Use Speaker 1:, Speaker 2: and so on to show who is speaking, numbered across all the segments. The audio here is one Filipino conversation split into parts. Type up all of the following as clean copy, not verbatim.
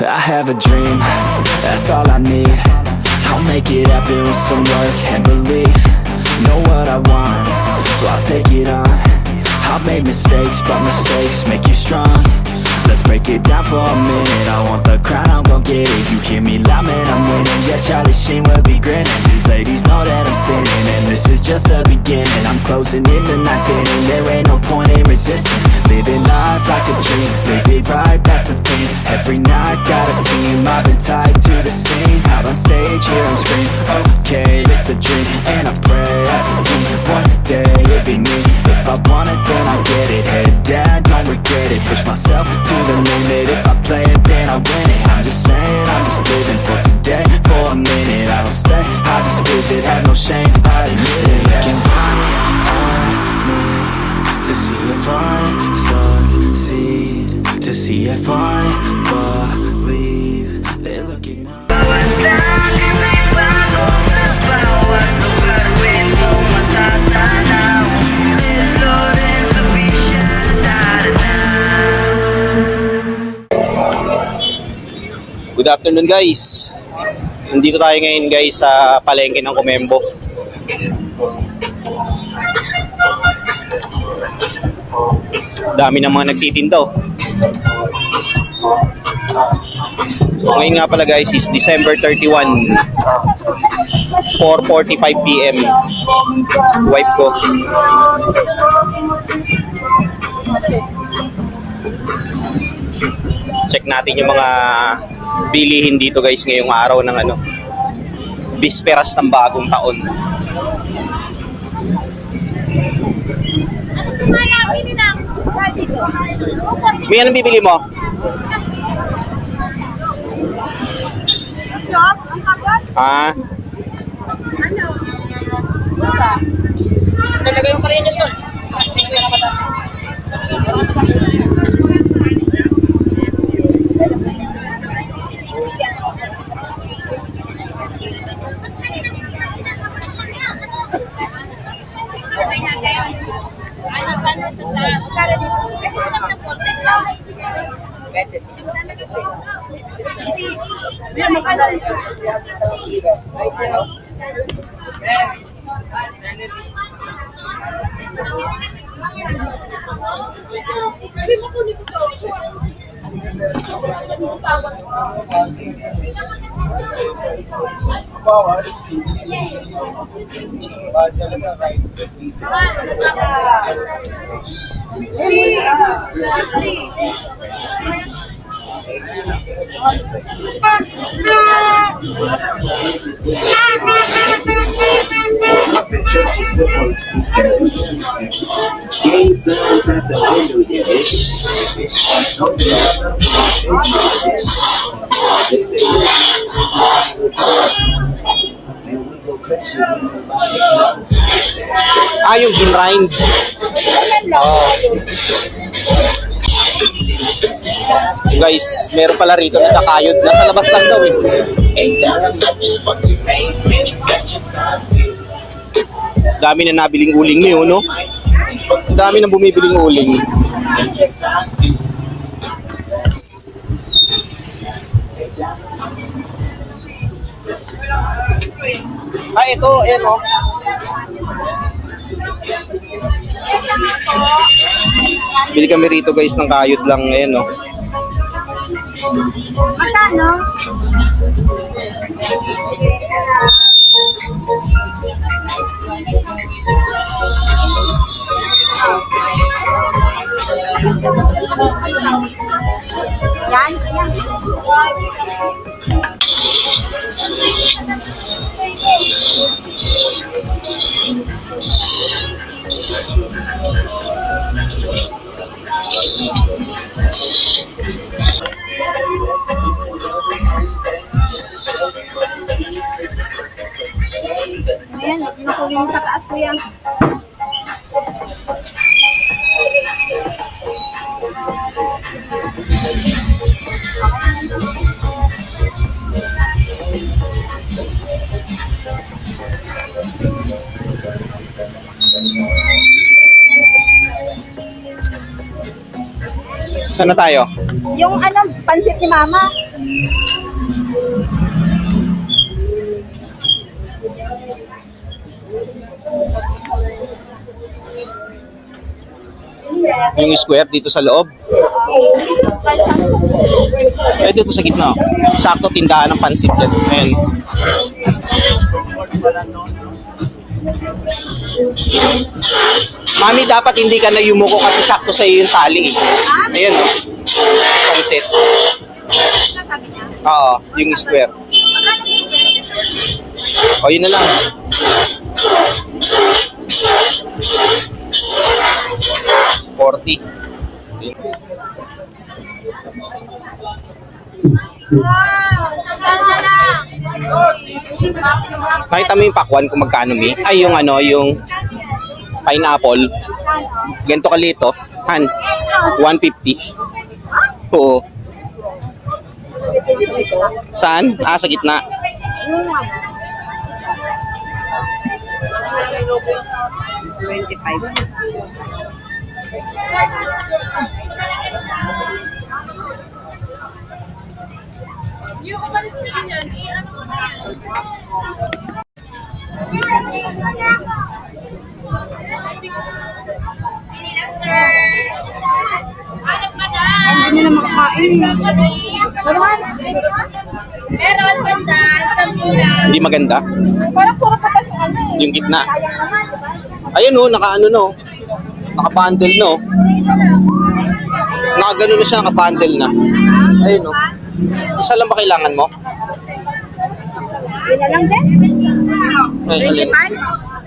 Speaker 1: I have a dream, that's all I need. I'll make it happen with some work and belief. Know what I want, so I'll take it on. I've made mistakes, but mistakes make you strong. Let's break it down for a minute. I want the crown, I'm gon' get it. You hear me loud, man, I'm winning. Yeah, Charlie Sheen will be grinning. These ladies know that I'm sinning, and this is just the beginning. I'm closing in the ninth inning. There ain't no point in resisting. Living life like a dream, live it right, that's the thing. Every night got a team, I've been tied to the scene. Out on stage, here I'm screaming. Okay, it's a dream, and I pray as a team. One day it'll be me. If I want it, then I get it. Head down, don't regret it. Push myself to the limit. If I play it, then I win it. I'm just saying, I'm just living for today. For a minute, I don't stay, I just visit. Have no shame, I admit it. Looking right at me to see if I succeed, to see if I believe. They're looking up.
Speaker 2: Good afternoon guys. Nandito tayo ngayon guys sa palengke ng Comembo. Dami ng mga nagtitinda. Ngayon nga pala guys is December 31, 4:45 PM. Wife ko. Check natin yung mga bilihin dito guys ngayong araw ng bisperas ng bagong taon. May anong bibili mo? Ah.
Speaker 3: Talaga yung kariyan nito.
Speaker 2: Ah, yung ginrind. Oh. So guys, meron pala rito na nakayod. Nasa labas lang daw eh. Dami na nabiling uling niyo, no? Dami na bumibiling uling. Ah, ito, ayan o. Bili kami rito guys ng kayod lang, ayan o.
Speaker 3: Magkano? Yan, yan. Ayan, nakulong sa taas ko yan.
Speaker 2: Saan na tayo?
Speaker 3: Yung pansit ni Mama.
Speaker 2: Yung square dito sa loob. Eh, dito sa gitna. Sakto tindahan ng pansit yan. Ayan. Mami, dapat hindi ka na yumuko kasi sakto sa iyo yung tali. Ayan, oh. Pansit.
Speaker 3: Sabi niya.
Speaker 2: Oo, yung square. O, yun na lang. $40. Nakita mo yung pakwan kung magkano, Mi? Ay, yung ano, yung pineapple. Ganito kalito. Han, 150. Oo. Saan? Ah, sa gitna.
Speaker 3: Hindi na makakain. Meron, banda, 10 lang.
Speaker 2: Hindi maganda.
Speaker 3: Parang puro patas yung ano eh.
Speaker 2: Yung gitna.
Speaker 3: Sayang naman, di ba?
Speaker 2: Ayun, oh, naka-ano, no? Naka-bundle, no? Naka-gano na siya, naka-bundle na. Ayun, no? Isa lang ba kailangan mo?
Speaker 3: Yun na lang din.
Speaker 2: Ay, alin?
Speaker 3: 25?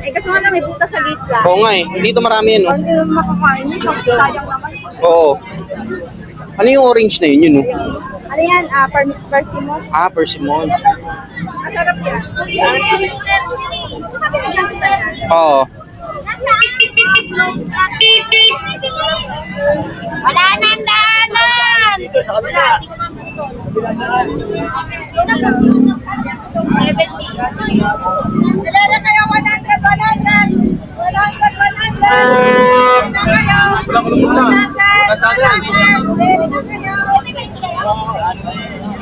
Speaker 3: Eh, kasi nga may butas sa gitla.
Speaker 2: Oo nga eh. Dito marami yan, no?
Speaker 3: Hindi naman makakain. Sayang naman.
Speaker 2: Oo. Ano yung orange na yun, yun, no?
Speaker 3: Ano yan? Persimmon?
Speaker 2: Ah, persimmon.
Speaker 3: Ang sarap yan.
Speaker 2: Oo.
Speaker 3: Wala nang daanan! Dito sa kabila. 70. Wala na kayo 100, 100! 100, 100! Na kayo! 100!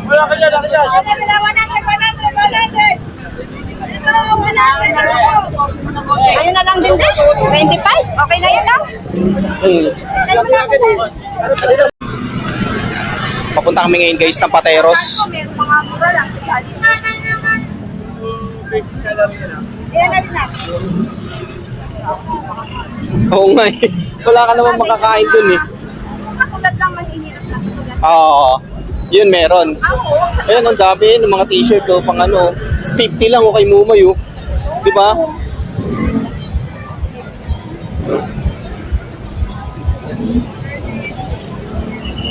Speaker 4: Wala ka dyan, wala ka dyan.
Speaker 3: 100! Ito, 100! Ayun na lang din din. 25? Okay na yun lang?
Speaker 2: Papunta kami ngayon, guys, ng Pateros.
Speaker 3: May mga mura lang. Iyan na rin natin.
Speaker 2: Oo nga eh. Wala ka naman makakain dun eh.
Speaker 3: Katulad lang, mahihirap lang.
Speaker 2: Oo. Yun, meron.
Speaker 3: Oo.
Speaker 2: Ayan, ang dami ng mga t-shirt, oh, pang ano. 50 lang, okay, Mumay, oh. Di ba?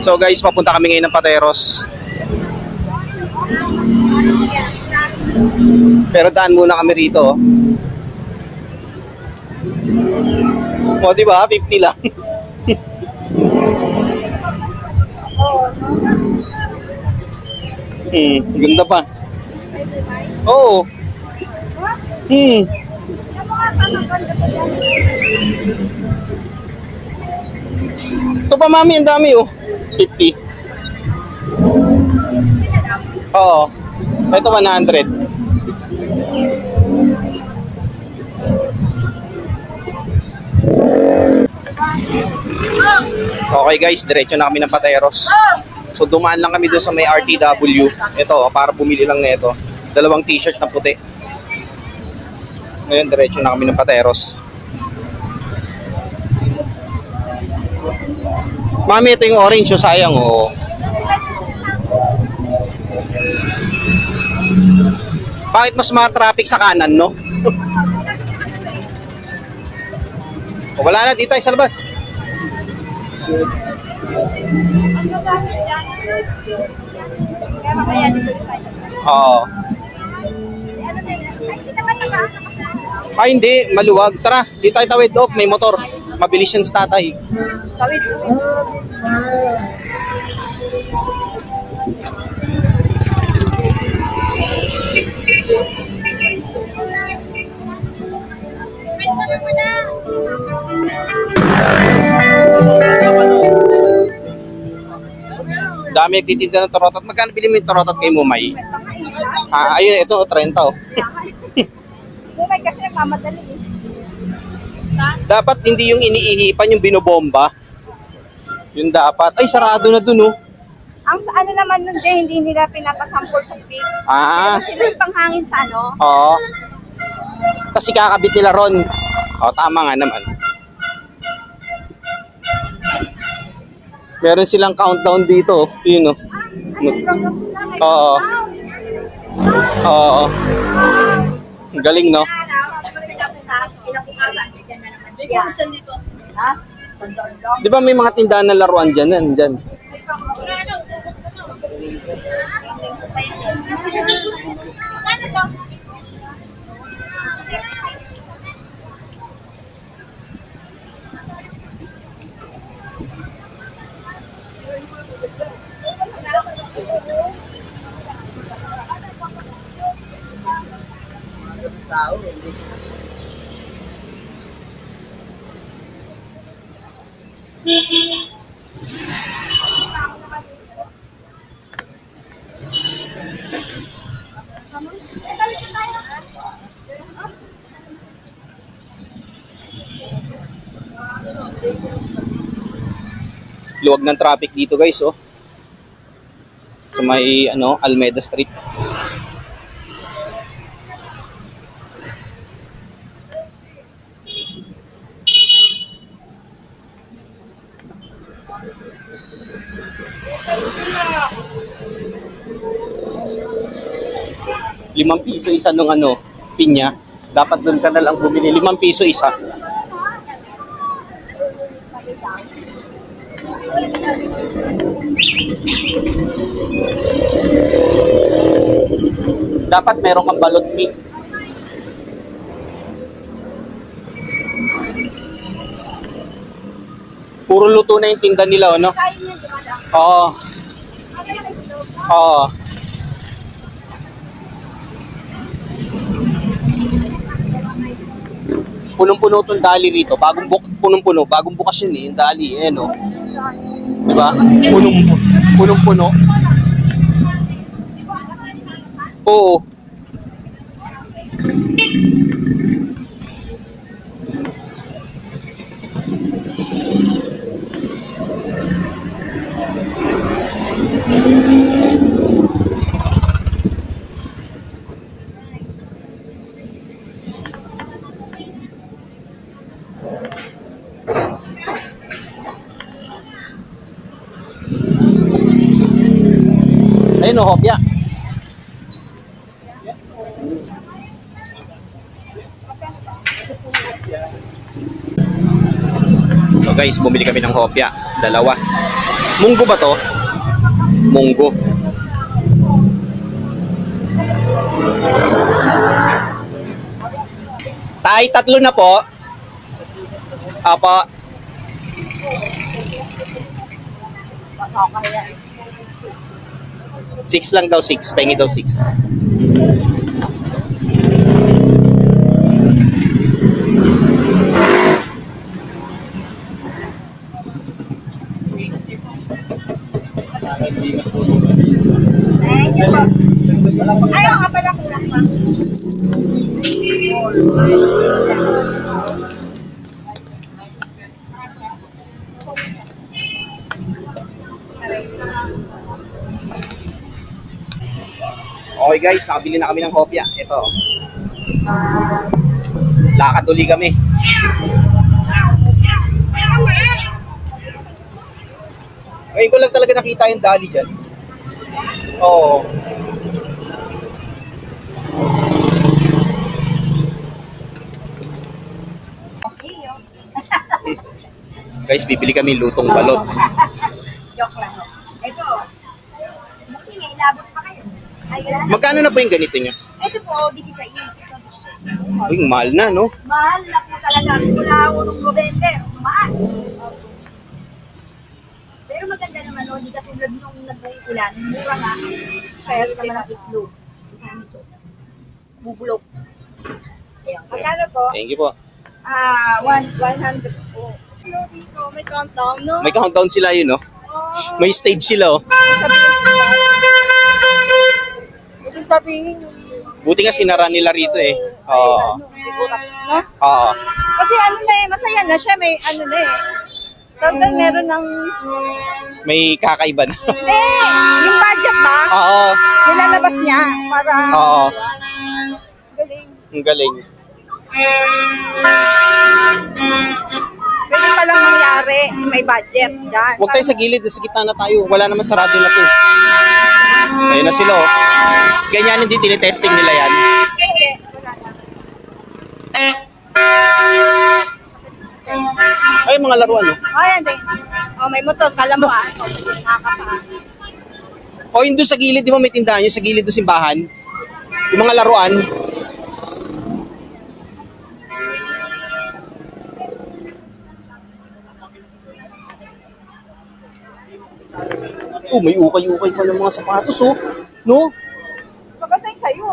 Speaker 2: So guys, papunta kami ngayon ng Pateros. Pero daan muna kami rito, oh. O, di ba? 50 lang. Ganda pa. Oo. Ito pa, mami, ang dami, oh. 50. Oo. Ito 100. Okay guys, diretso na kami ng Pateros. So dumaan lang kami doon sa may RTW. Ito, para bumili lang nito. 2 t-shirt na puti. Ngayon, diretso na kami ng Pateros. Mami, ito yung orange, oh, sayang, oh. Bakit mas mga traffic sa kanan, no? Wala na, dito tayo sa labas. Oo. Ay, hindi. Maluwag. Tara, dito tayo tawid. Oh, may motor. Mabilis yan sa tatay.
Speaker 3: Tawid.
Speaker 2: Dami nagtitinda ng torotot. Magkano bili mo yung torotot kay Mumay? Ayun, ito, 30 oh.
Speaker 3: Mumay kasi nagmamadali eh.
Speaker 2: Dapat hindi yung iniihipan, yung binobomba. Yun dapat. Ay, sarado na dun oh.
Speaker 3: Ang sa ano naman nun din, hindi nila pinapasample sa pig. Sila yung panghangin sa ano.
Speaker 2: Oo. Kasi kakabit nila ron. Tama nga naman. Meron silang countdown dito. Yun oh. Oo. Oo. Ang galing, no? Di ba may mga tindahan na laruan dyan? Dyan. Luwag ng traffic dito, guys, oh. Sa may Almeda Street. ₱5 isa nung pinya. Dapat doon ka na lang bumili. ₱5 isa. Dapat meron kang balot meat. Puro luto na yung tinda nila, ano? Oo. Oo. Punong-puno itong dali rito. Punong-puno. Bagong bukas yun yung dali. No? Diba? Punong-puno. Oo. Ayun o, hopya. So guys, bumili kami ng hopya. 2. Munggo ba to? Munggo. Tay, 3 na po. Apa. Six lang daw, 6. Pengi daw, 6.
Speaker 3: Ayaw ka pala kulang pa.
Speaker 2: Okay guys, nakabili na kami ng hopya. Ito. Lakad uli kami. Ngayon ko lang talaga nakita yung dali dyan. Oo. Guys, bibili kami lutong balot.
Speaker 3: Joke lang. Ito. Buti nga, inabot pa kayo.
Speaker 2: Magkano na po yung ganito nyo?
Speaker 3: Ito po, 16.
Speaker 2: Uy, mahal na, no?
Speaker 3: Mahal na po talaga. Simula ako nung November. Tumaas. Pero maganda naman, no? Hindi katulad nung nag-uulan. Mura nga. Kaya naman ang itlog. Bubulok. Magkano po?
Speaker 2: Thank you po.
Speaker 3: 100 po. Dito, may countdown, no?
Speaker 2: May countdown sila yun, no? May stage sila, oh.
Speaker 3: Ibig sabihin yung...
Speaker 2: Buti nga sinara nila rito, eh. Oo.
Speaker 3: No?
Speaker 2: Oo.
Speaker 3: Kasi ano na eh, masaya na siya, may ano na eh. Total meron ng...
Speaker 2: May kakaiba na.
Speaker 3: Hindi! Yung budget ba?
Speaker 2: Oo.
Speaker 3: Nilalabas niya para...
Speaker 2: Oo.
Speaker 3: Galing.
Speaker 2: Ang galing.
Speaker 3: Pwede palang mangyari, may budget dyan.
Speaker 2: Huwag tayo sa gilid, sa gitna na tayo. Wala naman sarado na to. Ayun na sila, oh. Ganyan hindi tinitesting nila yan.
Speaker 3: Hindi, wala na.
Speaker 2: Ay, mga laruan, oh.
Speaker 3: Ayan din. Oh, may motor, kala mo ah. Oh, nakakapa.
Speaker 2: O yun doon sa gilid, di ba may tindahan yun? Sa gilid doon simbahan. Yung mga laruan. Oh, may ukay-ukay pa ng mga sapatos, oh. No?
Speaker 3: Maganda yung sa'yo.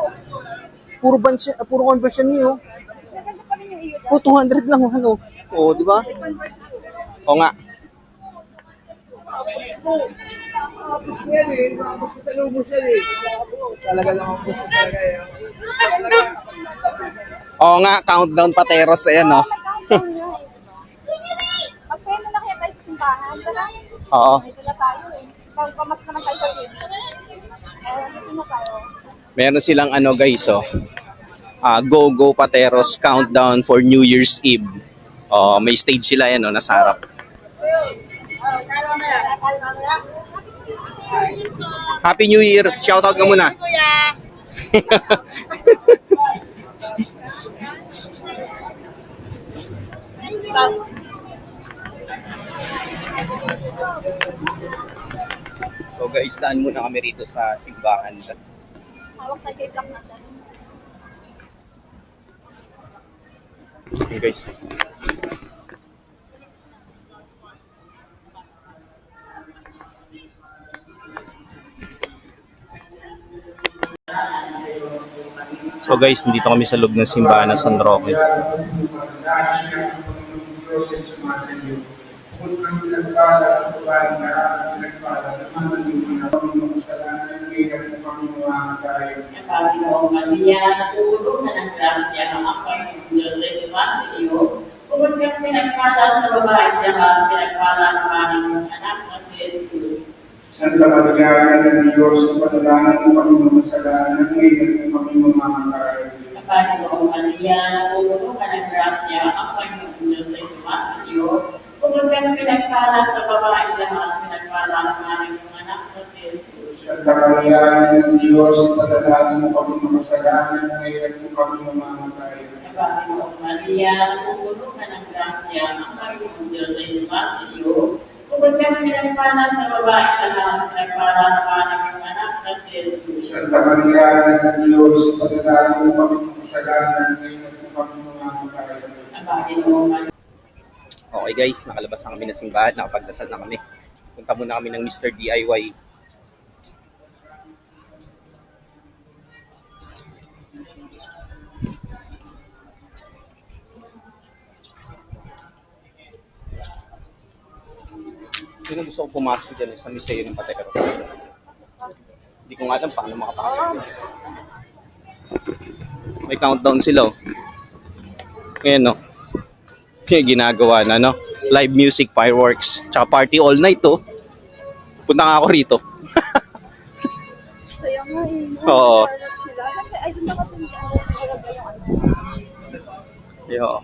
Speaker 2: Puro conversion niyo, oh.
Speaker 3: Maganda pa rin yung iyo.
Speaker 2: Oh, 200 lang, ano. Oh, di ba? Oo nga. Oo nga, countdown pateros, ayan, oh.
Speaker 3: Magpeno na kaya tayo sa simbahan. Tara.
Speaker 2: Oo.
Speaker 3: Dito na tayo eh. Pamas naman tayo sa team. Dito na tayo.
Speaker 2: Meron silang ano, guys, oh. Go Go Pateros countdown for New Year's Eve. Oh, may stage sila yan, oh, nasa harap. Happy New Year. Shoutout ka muna. So guys, daan muna kami rito sa simbahan.
Speaker 3: Hawak tayo kay Black natin.
Speaker 2: Okay guys. So guys, nandito kami sa loob ng simbahan ng San Roque.
Speaker 5: Panginoong Maria, natulog na ng grasya ng Panginoong Diyos sa Espasyo iyo, kung kang pinagpala sa babae lahat, pinagpala naman ang iyong anak na si Jesus.
Speaker 4: Santa Maria, Ina ng Diyos, panalangin mo kami mga kasalanan, ngayon at kami mamamatay.
Speaker 5: Panginoong Maria, natulog na ng grasya ang Panginoong Diyos sa Espasyo iyo, kung kang pinagpala sa babae lahat, pinagpala naman ang iyong anak na si Jesus.
Speaker 4: Santa Maria, Ina ng Diyos, panalangin mo kami mga kasalanan, ngayon at kami mamamatay.
Speaker 5: Panginoong Maria, natulog na ng grasya ang Panginoong Diyos sa Espasyo iyo, kung kang pinagpala sa babae lahat, pinagpala naman ang iyong anak na si Jesus.
Speaker 4: Santa Maria, Ina ng Diyos, panalangin mo kami mga kasalanan, ngayon at kami mamamatay.
Speaker 5: Panginoong Maria.
Speaker 2: Okay guys, nakalabas na kami ng simbahan, nakapagdasal na kami. Punta muna kami ng Mr. DIY. Sino gusto kong pumasok dyan sa Museo ng Pateros? Hindi ko nga alam paano makapasok. May countdown sila, oh. Ngayon, no? Kaya ginagawa na, no? Live music, fireworks, tsaka party all night, oh. Punta nga ako rito.
Speaker 3: Kaya nga eh.
Speaker 2: Oo.
Speaker 3: Sila. Kasi ay doon nakapunta. Talaga yung ano.
Speaker 2: Yo.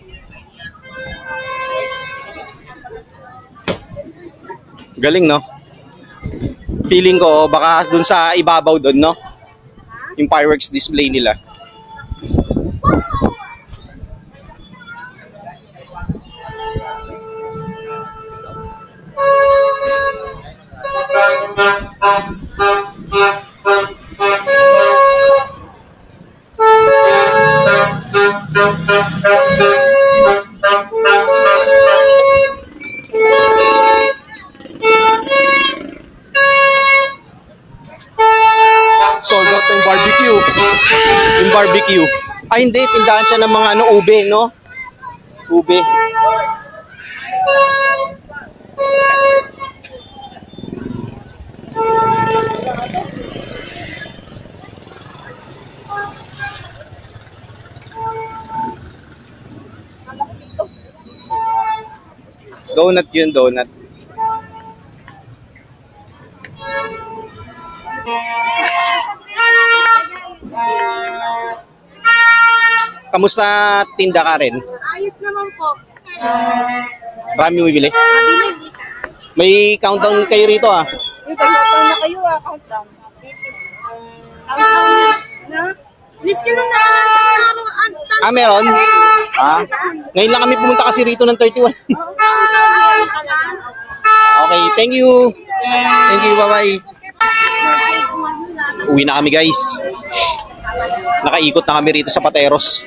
Speaker 2: Galing, no? Feeling ko, baka dun sa ibabaw dun, no? Yung fireworks display nila. Sold out yung barbecue. Yung barbecue. Ay, hindi. Tindahan siya ng mga ano, ube, no? Ube. Donut yun, donut. Kamusta tinda ka rin?
Speaker 3: Ayos naman po.
Speaker 2: Marami bumibili?
Speaker 3: Mabilis.
Speaker 2: May countdown kayo rito ah.
Speaker 3: Yung countdown na kayo countdown. Countdown na? Miss ka nung
Speaker 2: Ah, meron? Ah, ngayon lang kami pumunta kasi rito ng 31. Okay, thank you. Thank you, bye-bye. Uwi na kami guys. Nakaikot na kami rito sa Pateros.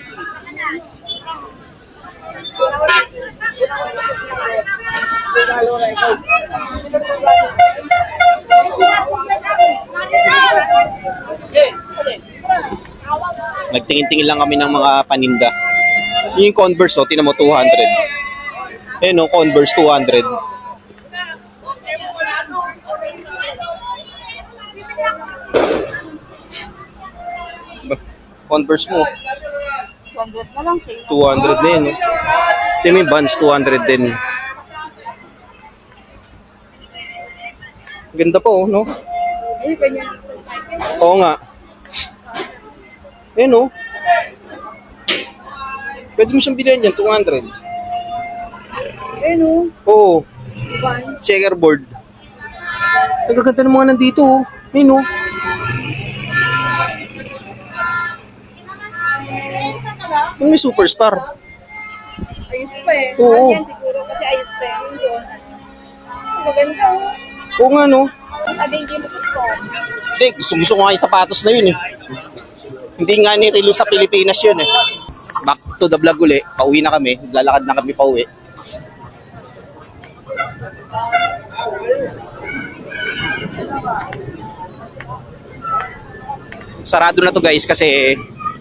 Speaker 2: Nagtingin-tingin lang kami ng mga paninda. Yung Converse, oh, tinan mo 200. Eh no, Converse 200. Converse mo,
Speaker 3: 200 na lang sa'yo.
Speaker 2: 200 na yun. Oh. Tingnan mo yung Vans, 200 din. Ganda pa oh, no?
Speaker 3: Uy, ganyan.
Speaker 2: Oo nga. Eh no? Pwede mo siyang bilhin dyan, 200.
Speaker 3: Eh no,
Speaker 2: Oo,
Speaker 3: Vans.
Speaker 2: checkerboard. Nagaganda ng mga nandito oh. Eh no? Yung may superstar.
Speaker 3: Ayos pa eh.
Speaker 2: Oo.
Speaker 3: Yan siguro kasi ayos pa yung doon. Maganda oh.
Speaker 2: Oo nga no?
Speaker 3: Sabi hindi mo gusto.
Speaker 2: Hindi, gusto ko nga yung sapatos na yun eh. Hindi nga ni-release sa Pilipinas yun eh. Back to the vlog uli. Pauwi na kami. Lalakad na kami pauwi. Sarado na to guys kasi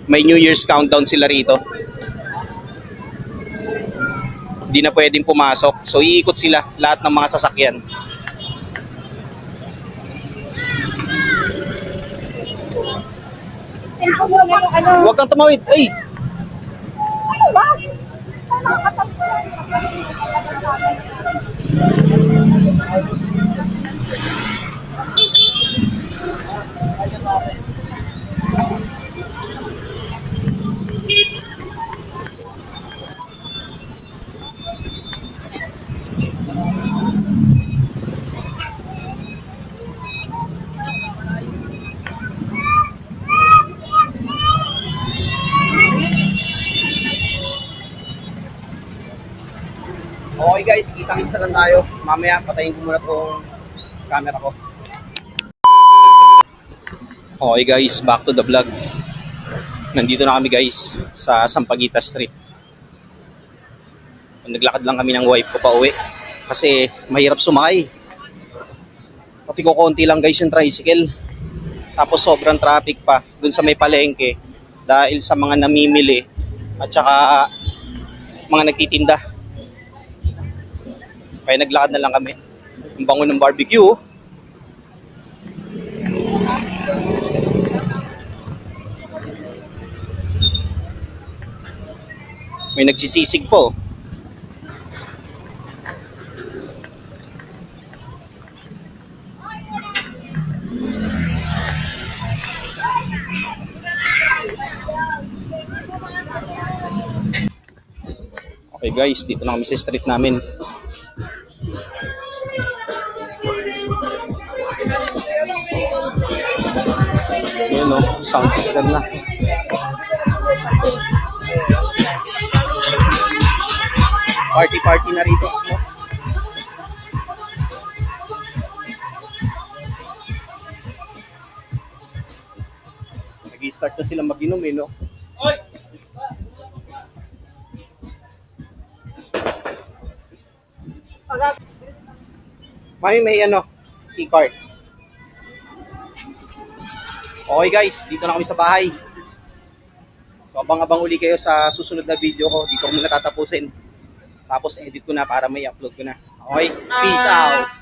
Speaker 2: may New Year's countdown sila rito. Hindi na pwedeng pumasok. So iikot sila lahat ng mga sasakyan.
Speaker 3: Tempo mo na yung ano.
Speaker 2: Huwag kang tumawid. Ay!
Speaker 3: Ano ba? Ano nakakatapo?
Speaker 2: Okay guys, kita-kitsa lang tayo. Mamaya patayin ko muna tong camera ko. Okay guys, back to the vlog. Nandito na kami guys sa Sampaguita Street. Naglakad lang kami ng wife ko pa uwi kasi mahirap sumakay. Pati ko konti lang guys yung tricycle. Tapos sobrang traffic pa dun sa may palengke dahil sa mga namimili at saka mga nagtitinda. Kaya naglakad na lang kami. Ang bango ng barbecue. May nagsisisig po. Okay guys, dito na kami sa street namin. Yun o, sound system na. Party na rito. No? Nag-i-start na sila mag-inom eh, no? Mami, may ano, e-card. Okay guys, dito na kami sa bahay. So abang-abang uli kayo sa susunod na video ko. Dito ko muna tatapusin. Tapos edit ko na para may upload ko na. Okay, peace out!